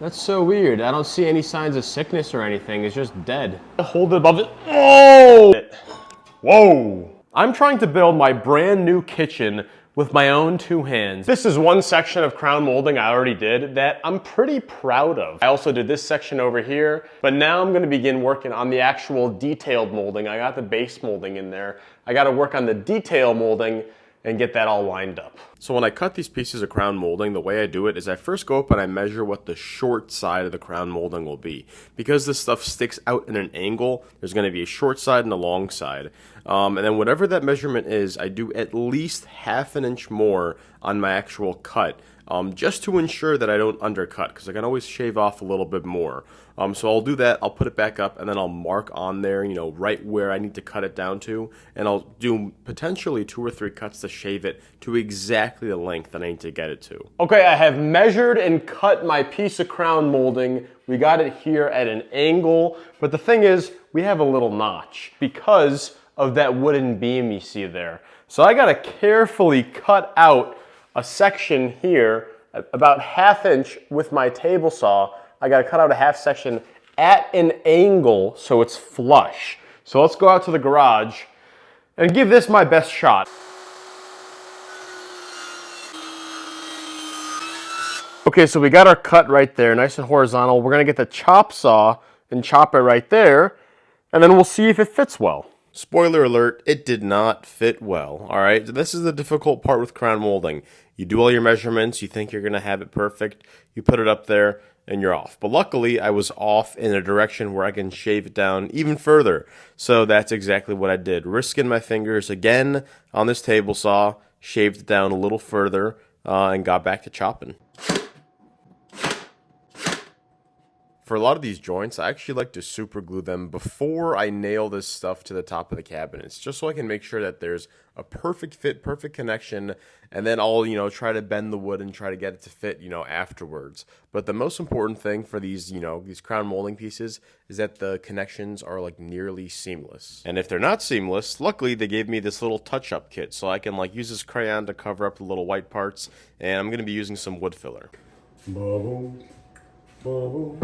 That's so weird. I don't see any signs of sickness or anything. It's just dead. Hold it above it. Oh! Whoa! I'm trying to build my brand new kitchen with my own 2 hands. This is one section of crown molding I already did that I'm pretty proud of. I also did this section over here, but now I'm gonna begin working on the actual detailed molding. I got the base molding in there. I gotta work on the detail molding and get that all lined up. So when I cut these pieces of crown molding, the way I do it is I first go up and I measure what the short side of the crown molding will be. Because this stuff sticks out in an angle, there's going to be a short side and a long side. And then whatever that measurement is, I do at least ½ an inch more on my actual cut, just to ensure that I don't undercut, because I can always shave off a little bit more. So I'll do that, I'll put it back up, and then I'll mark on there, you know, right where I need to cut it down to, and I'll do potentially 2 or 3 cuts to shave it to exactly the length that I need to get it to. Okay, I have measured and cut my piece of crown molding. We got it here at an angle, but the thing is, we have a little notch because of that wooden beam you see there. So I gotta carefully cut out a section here, about ½ inch with my table saw. I gotta cut out a half section at an angle so it's flush. So let's go out to the garage and give this my best shot. Okay, so we got our cut right there, nice and horizontal. We're gonna get the chop saw and chop it right there, and then we'll see if it fits well. Spoiler alert, it did not fit well, all right? This is the difficult part with crown molding. You do all your measurements, you think you're gonna have it perfect, you put it up there, and you're off. But luckily, I was off in a direction where I can shave it down even further. So that's exactly what I did. Risking my fingers again on this table saw, shaved it down a little further, and got back to chopping. For a lot of these joints, I actually like to super glue them before I nail this stuff to the top of the cabinets, just so I can make sure that there's a perfect fit, perfect connection, and then I'll, you know, try to bend the wood and try to get it to fit, you know, afterwards. But the most important thing for these, you know, these crown molding pieces is that the connections are like nearly seamless. And if they're not seamless, luckily they gave me this little touch-up kit, so I can like use this crayon to cover up the little white parts, and I'm gonna be using some wood filler. Bubble. Bubble.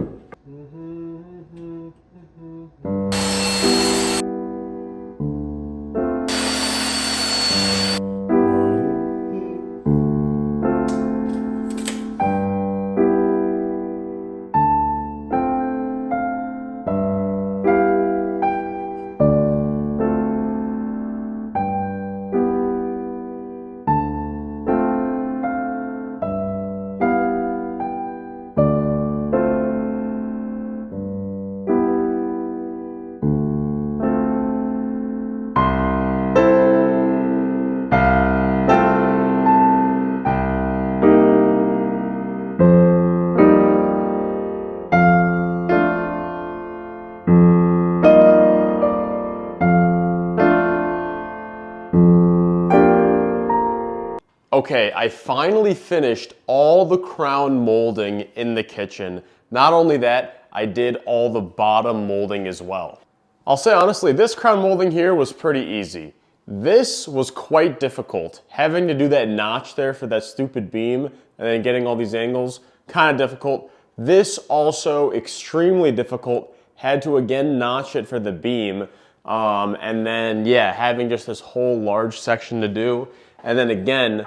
Okay, I finally finished all the crown molding in the kitchen. Not only that, I did all the bottom molding as well. I'll say honestly, this crown molding here was pretty easy. This was quite difficult. Having to do that notch there for that stupid beam and then getting all these angles, kind of difficult. This also extremely difficult. Had to again notch it for the beam. And then, yeah, having just this whole large section to do. And then again,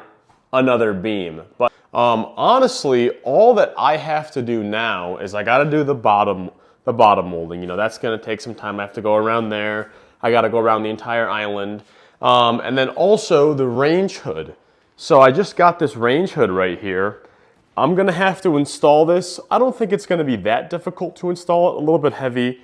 another beam. But honestly, all that I have to do now is I gotta do the bottom molding. You know, that's gonna take some time. I have to go around there. I gotta go around the entire island. And then also the range hood. So I just got this range hood right here. I'm gonna have to install this. I don't think it's gonna be that difficult to install it, a little bit heavy.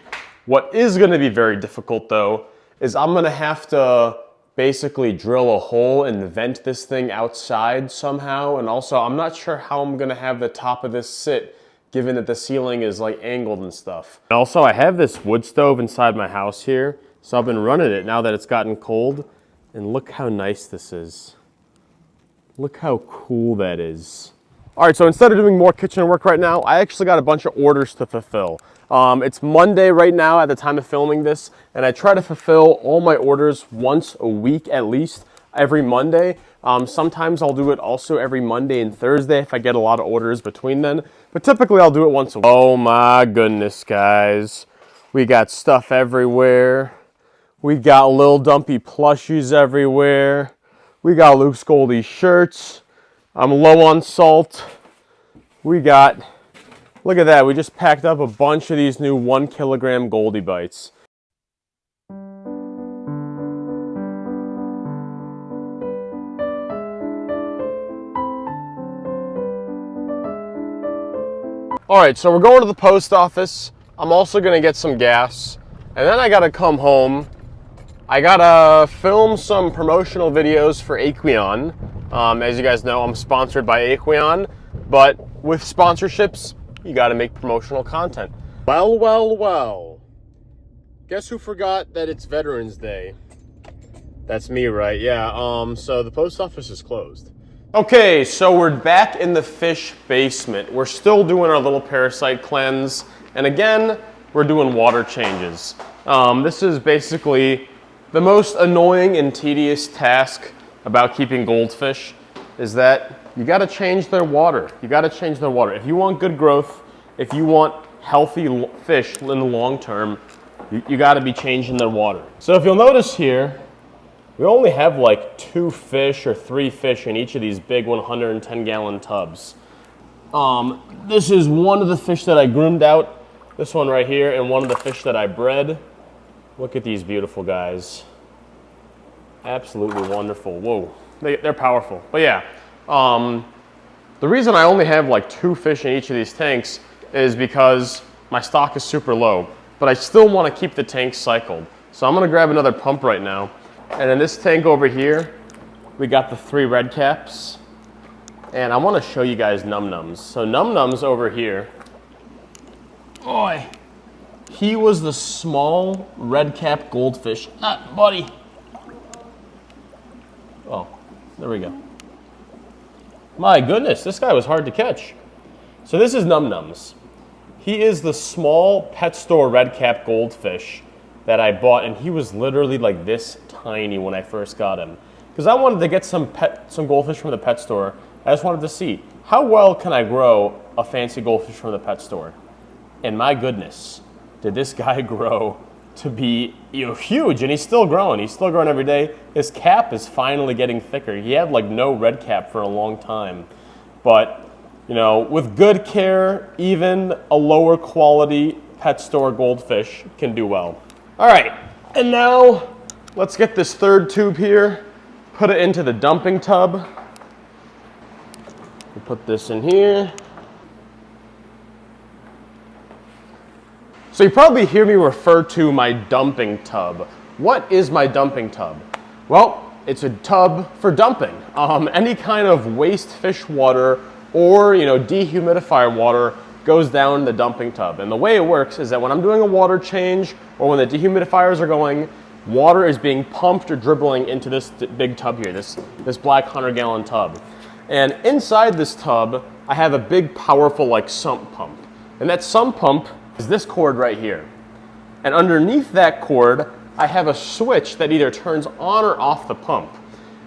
What is gonna be very difficult though, is I'm gonna have to basically drill a hole and vent this thing outside somehow. And also, I'm not sure how I'm gonna have the top of this sit, given that the ceiling is like angled and stuff. And also, I have this wood stove inside my house here, so I've been running it now that it's gotten cold. And look how nice this is. Look how cool that is. All right, so instead of doing more kitchen work right now, I actually got a bunch of orders to fulfill. It's Monday right now at the time of filming this, and I try to fulfill all my orders once a week at least, every Monday. Sometimes I'll do it also every Monday and Thursday if I get a lot of orders between then. But typically I'll do it once a week. Oh my goodness, guys. We got stuff everywhere. We got Lil Dumpy plushies everywhere. We got Luke's Goldie shirts. I'm low on salt. We got, look at that. We just packed up a bunch of these new 1 kilogram Goldie bites. All right, so we're going to the post office. I'm also gonna get some gas, and then I gotta come home. I gotta film some promotional videos for Aquion. As you guys know, I'm sponsored by Aquion, but with sponsorships, you gotta make promotional content. Well, well, well. Guess who forgot that it's Veterans Day? That's me, right? Yeah, so the post office is closed. Okay, so we're back in the fish basement. We're still doing our little parasite cleanse. And again, we're doing water changes. This is basically the most annoying and tedious task about keeping goldfish is that you gotta change their water. You gotta change their water. If you want good growth, if you want healthy fish in the long term, you gotta be changing their water. So if you'll notice here, we only have like 2 fish or 3 fish in each of these big 110-gallon tubs. This is one of the fish that I groomed out, this one right here, and one of the fish that I bred. Look at these beautiful guys. Absolutely wonderful. Whoa, they're powerful. But yeah, the reason I only have like 2 fish in each of these tanks is because my stock is super low, but I still want to keep the tanks cycled. So I'm gonna grab another pump right now. And in this tank over here, we got the 3 red caps. And I want to show you guys Num Nums. So Num Nums over here, boy, he was the small red cap goldfish. Ah, buddy. Oh, there we go. My goodness, this guy was hard to catch. So this is Num Nums. He is the small pet store red cap goldfish that I bought, and he was literally like this tiny when I first got him. Because I wanted to get some goldfish from the pet store. I just wanted to see, how well can I grow a fancy goldfish from the pet store? And my goodness, did this guy grow to be huge, and he's still growing. He's still growing every day. His cap is finally getting thicker. He had like no red cap for a long time. But, you know, with good care, even a lower quality pet store goldfish can do well. All right, and now let's get this 3rd tube here, put it into the dumping tub. We'll put this in here. So you probably hear me refer to my dumping tub. What is my dumping tub? Well, it's a tub for dumping. Any kind of waste fish water or, dehumidifier water goes down the dumping tub. And the way it works is that when I'm doing a water change or when the dehumidifiers are going, water is being pumped or dribbling into this big tub here, this black 100-gallon tub. And inside this tub, I have a big, powerful sump pump. And that sump pump is this cord right here. And underneath that cord, I have a switch that either turns on or off the pump.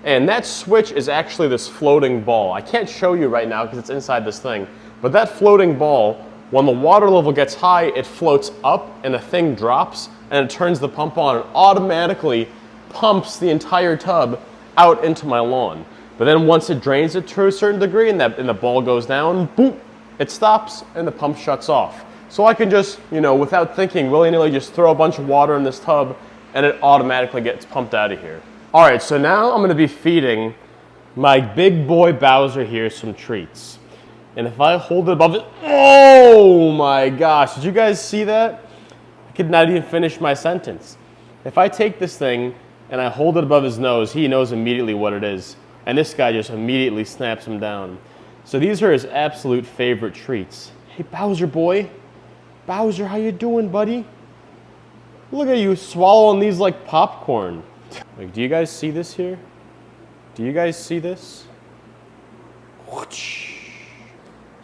And that switch is actually this floating ball. I can't show you right now because it's inside this thing. But that floating ball, when the water level gets high, it floats up and the thing drops and it turns the pump on and automatically pumps the entire tub out into my lawn. But then once it drains it to a certain degree and the ball goes down, boop, it stops and the pump shuts off. So I can just, without thinking, willy-nilly just throw a bunch of water in this tub and it automatically gets pumped out of here. All right, so now I'm gonna be feeding my big boy Bowser here some treats. And if I hold it above it, oh my gosh, did you guys see that? I could not even finish my sentence. If I take this thing and I hold it above his nose, he knows immediately what it is. And this guy just immediately snaps him down. So these are his absolute favorite treats. Hey, Bowser boy. Bowser, how you doing, buddy? Look at you swallowing these like popcorn. Do you guys see this here? Do you guys see this?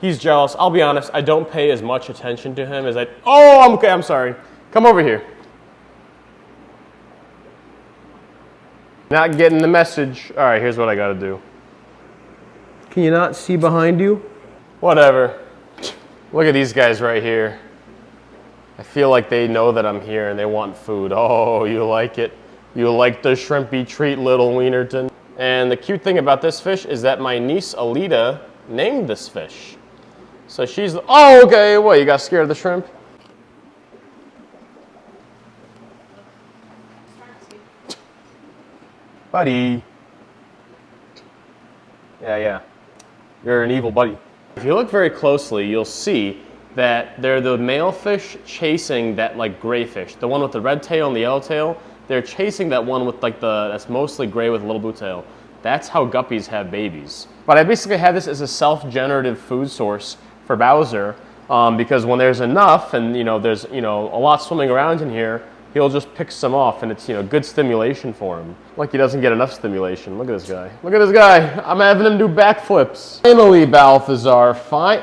He's jealous. I'll be honest, I don't pay as much attention to him as I... Oh, I'm okay, I'm sorry. Come over here. Not getting the message. All right, here's what I gotta do. Can you not see behind you? Whatever. Look at these guys right here. I feel like they know that I'm here and they want food. Oh, you like it. You like the shrimpy treat, little Wienerton. And the cute thing about this fish is that my niece Alita named this fish. So she's, oh, okay, what, you got scared of the shrimp? Buddy. Yeah. You're an evil buddy. If you look very closely, you'll see that they're the male fish chasing that like gray fish. The one with the red tail and the yellow tail, they're chasing that one with like that's mostly gray with a little blue tail. That's how guppies have babies. But I basically have this as a self-generative food source for Bowser because when there's enough and there's a lot swimming around in here, he'll just pick some off and it's good stimulation for him. Like he doesn't get enough stimulation. Look at this guy. Look at this guy. I'm having him do backflips. Finally, Balthazar, fine.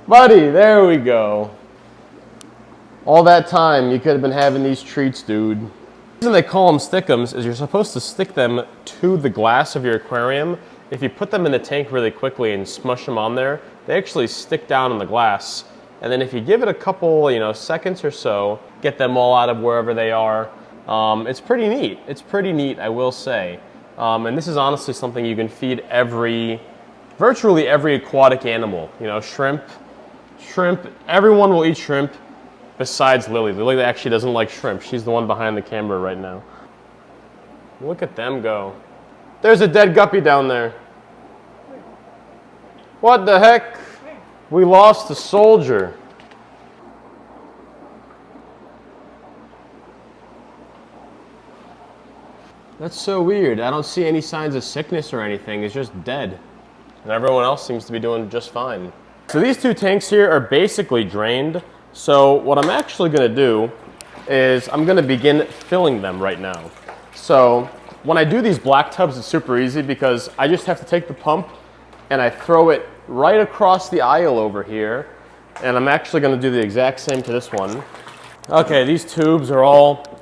Buddy, there we go. All that time you could have been having these treats, dude. The reason they call them stick'ems is you're supposed to stick them to the glass of your aquarium. If you put them in the tank really quickly and smush them on there, they actually stick down on the glass. And then if you give it a couple, seconds or so, get them all out of wherever they are, it's pretty neat. It's pretty neat, I will say. And this is honestly something you can feed virtually every aquatic animal. Shrimp, everyone will eat shrimp besides Lily. Lily actually doesn't like shrimp. She's the one behind the camera right now. Look at them go. There's a dead guppy down there. What the heck? We lost a soldier. That's so weird. I don't see any signs of sickness or anything. It's just dead. And everyone else seems to be doing just fine. So these two tanks here are basically drained. So what I'm actually going to do is I'm going to begin filling them right now. So when I do these black tubs, it's super easy because I just have to take the pump and I throw it right across the aisle over here. And I'm actually going to do the exact same to this one. Okay, these tubes are all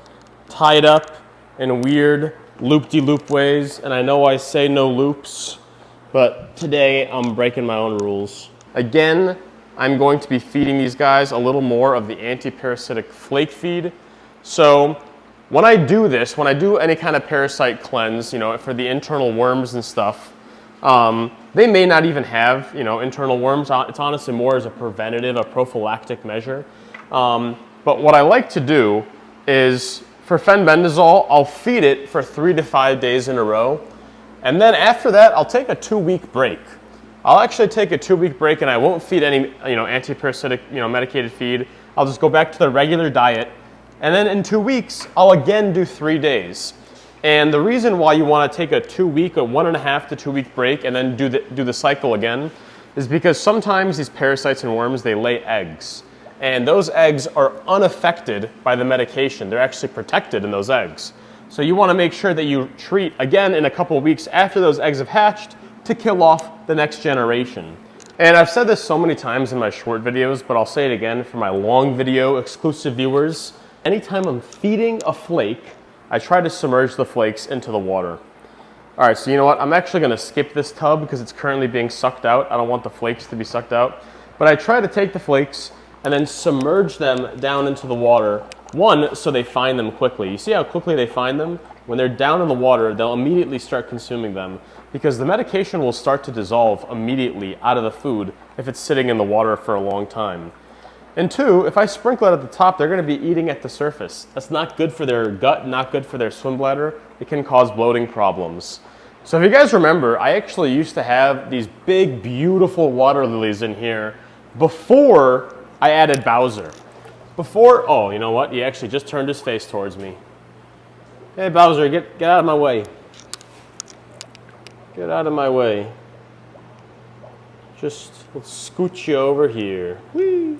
tied up in weird loop-de-loop ways. And I know I say no loops, but today I'm breaking my own rules. Again, I'm going to be feeding these guys a little more of the anti-parasitic flake feed. So when I do this, when I do any kind of parasite cleanse, for the internal worms and stuff, they may not even have, internal worms. It's honestly more as a preventative, a prophylactic measure. But what I like to do is, for fenbendazole, I'll feed it for 3 to 5 days in a row. And then after that, I'll take a 2-week break. I'll actually take a 2-week break and I won't feed any, anti-parasitic, medicated feed. I'll just go back to the regular diet. And then in 2 weeks, I'll again do 3 days. And the reason why you want to take a 2-week, a 1.5 to 2 week break and then do the cycle again is because sometimes these parasites and worms, they lay eggs. And those eggs are unaffected by the medication. They're actually protected in those eggs. So you want to make sure that you treat again in a couple of weeks after those eggs have hatched to kill off the next generation. And I've said this so many times in my short videos, but I'll say it again for my long video exclusive viewers. Anytime I'm feeding a flake, I try to submerge the flakes into the water. All right, so you know what? I'm actually going to skip this tub because it's currently being sucked out. I don't want the flakes to be sucked out. But I try to take the flakes and then submerge them down into the water. One, so they find them quickly. You see how quickly they find them? When they're down in the water, they'll immediately start consuming them because the medication will start to dissolve immediately out of the food if it's sitting in the water for a long time. And two, if I sprinkle it at the top, they're going to be eating at the surface. That's not good for their gut, not good for their swim bladder. It can cause bloating problems. So if you guys remember, I actually used to have these big, beautiful water lilies in here before I added Bowser. Oh, you know what? He actually just turned his face towards me. Hey, Bowser, get out of my way. Get out of my way. Just, let's scoot you over here. Whee!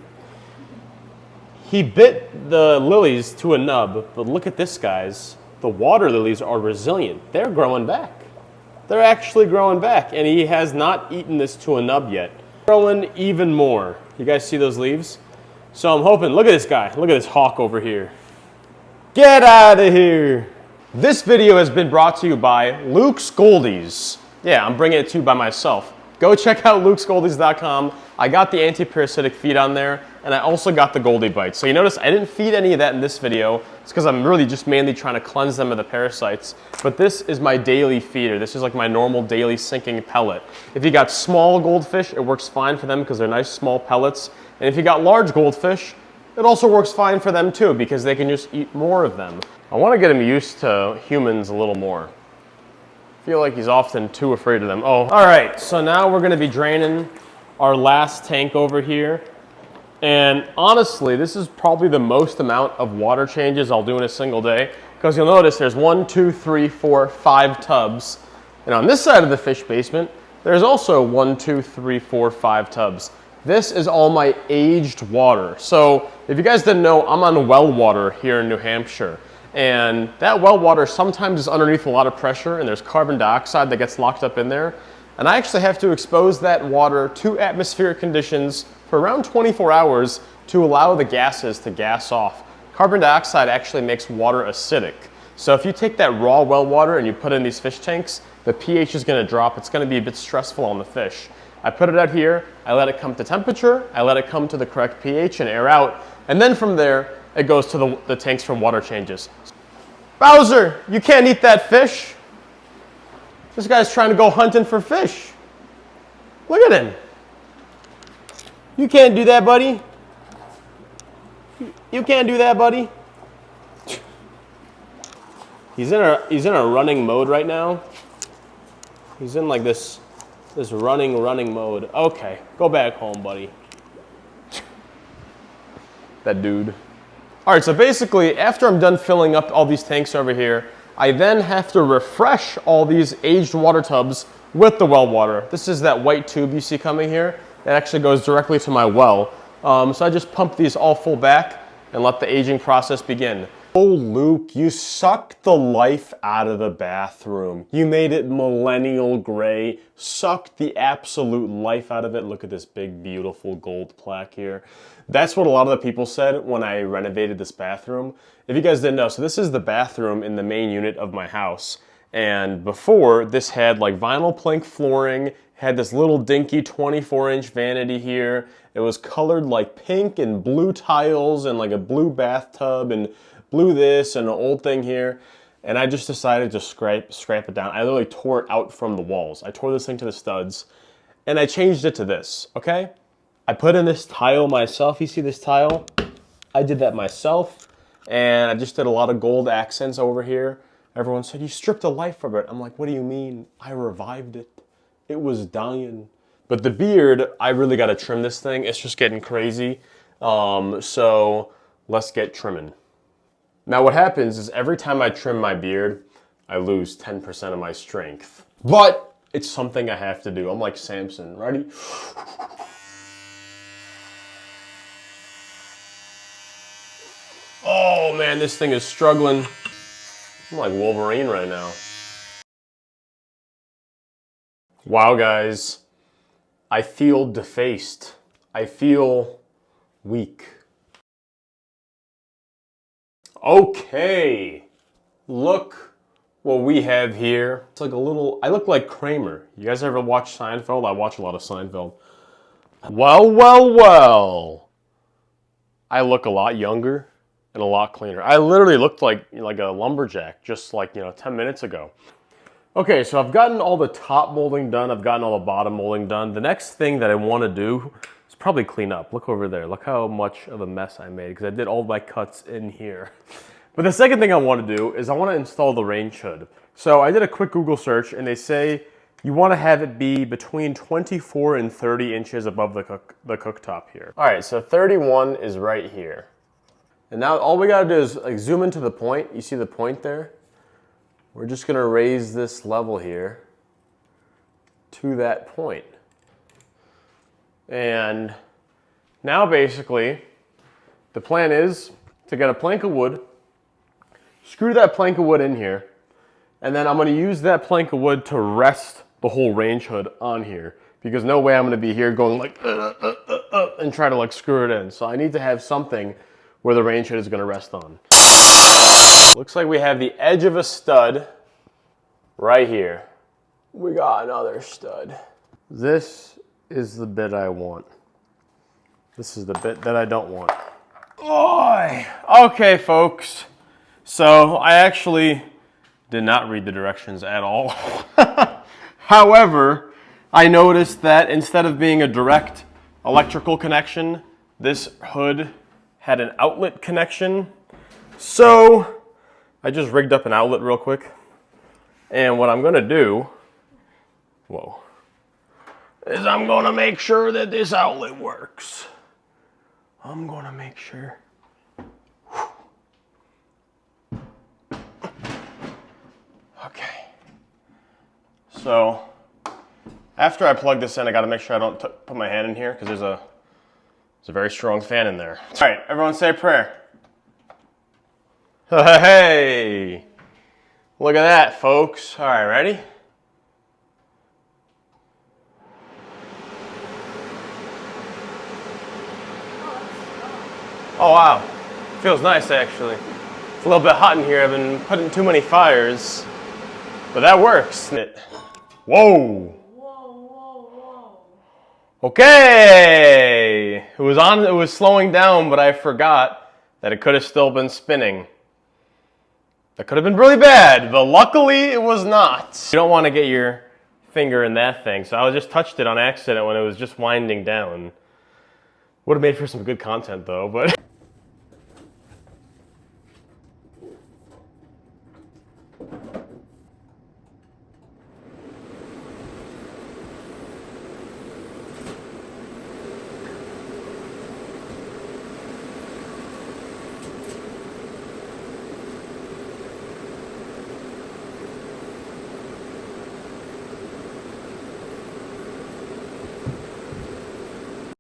He bit the lilies to a nub, but look at this, guys. The water lilies are resilient. They're growing back. They're actually growing back, and he has not eaten this to a nub yet. Growing even more. You guys see those leaves? So I'm hoping, look at this guy. Look at this hawk over here. Get out of here. This video has been brought to you by Luke's Goldies. Yeah, I'm bringing it to you by myself. Go check out lukesgoldies.com. I got the anti-parasitic feed on there, and I also got the Goldie Bites. So you notice I didn't feed any of that in this video. It's because I'm really just mainly trying to cleanse them of the parasites. But this is my daily feeder. This is like my normal daily sinking pellet. If you got small goldfish, it works fine for them because they're nice small pellets. And if you got large goldfish, it also works fine for them too because they can just eat more of them. I want to get him used to humans a little more. I feel like he's often too afraid of them. Oh, all right, so now we're gonna be draining our last tank over here. And honestly, this is probably the most amount of water changes I'll do in a single day because you'll notice there's 1, 2, 3, 4, 5 tubs. And on this side of the fish basement, there's also 1, 2, 3, 4, 5 tubs. This is all my aged water. So if you guys didn't know, I'm on well water here in New Hampshire. And that well water sometimes is underneath a lot of pressure and there's carbon dioxide that gets locked up in there. And I actually have to expose that water to atmospheric conditions for around 24 hours to allow the gases to gas off. Carbon dioxide actually makes water acidic. So if you take that raw well water and you put it in these fish tanks, the pH is gonna drop. It's gonna be a bit stressful on the fish. I put it out here, I let it come to temperature, I let it come to the correct pH and air out, and then from there, it goes to the tanks for water changes. Bowser, you can't eat that fish. This guy's trying to go hunting for fish. Look at him. You can't do that, buddy. You can't do that, buddy. He's in a running mode right now. He's in like this running mode. Okay, go back home, buddy. That dude. All right, so basically, after I'm done filling up all these tanks over here, I then have to refresh all these aged water tubs with the well water. This is that white tube you see coming here. It actually goes directly to my well. So I just pump these all full back and let the aging process begin. Oh, Luke, you sucked the life out of the bathroom. You made it millennial gray, sucked the absolute life out of it. Look at this big, beautiful gold plaque here. That's what a lot of the people said when I renovated this bathroom. If you guys didn't know, so this is the bathroom in the main unit of my house. And before, this had like vinyl plank flooring, had this little dinky 24-inch vanity here. It was colored like pink and blue tiles and like a blue bathtub and blue this and an old thing here. And I just decided to scrape it down. I literally tore it out from the walls. I tore this thing to the studs and I changed it to this, okay? I put in this tile myself. You see this tile? I did that myself. And I just did a lot of gold accents over here. Everyone said, you stripped the life from it. I'm like, what do you mean? I revived it. It was dying. But the beard, I really got to trim this thing. It's just getting crazy. So let's get trimming. Now what happens is every time I trim my beard, I lose 10% of my strength. But it's something I have to do. I'm like Samson. Ready? Oh man, this thing is struggling. I'm like Wolverine right now. Wow, guys. I feel defaced. I feel weak. Okay. Look what we have here. It's like a little, I look like Kramer. You guys ever watch Seinfeld? I watch a lot of Seinfeld. Well, well, well. I look a lot younger and a lot cleaner. I literally looked like a lumberjack just like, 10 minutes ago. Okay, so I've gotten all the top molding done. I've gotten all the bottom molding done. The next thing that I want to do is probably clean up. Look over there. Look how much of a mess I made because I did all my cuts in here. But the second thing I want to do is I want to install the range hood. So I did a quick Google search and they say you want to have it be between 24 and 30 inches above the cooktop here. All right, so 31 is right here. And now all we got to do is like zoom into the point. You see the point there? We're just going to raise this level here to that point. And now basically the plan is to get a plank of wood, screw that plank of wood in here, and then I'm going to use that plank of wood to rest the whole range hood on here because no way I'm going to be here going like and try to like screw it in. So I need to have something where the range hood is going to rest on. Looks like we have the edge of a stud right here. We got another stud. This is the bit I want. This is the bit that I don't want. Oy! Okay, folks. So I actually did not read the directions at all. However, I noticed that instead of being a direct electrical connection, this hood had an outlet connection. So I just rigged up an outlet real quick. And what I'm gonna do, is I'm gonna make sure that this outlet works. I'm gonna make sure. Okay. So after I plug this in, I gotta make sure I don't put my hand in here because there's a very strong fan in there. All right, everyone say a prayer. Hey, look at that, folks. All right, ready? Oh wow, feels nice actually. It's a little bit hot in here. I've been putting too many fires, but that works. Whoa. Okay, it was slowing down, but I forgot that it could have still been spinning. That could have been really bad, but luckily it was not. You don't want to get your finger in that thing, so I just touched it on accident when it was just winding down. Would have made for some good content though, but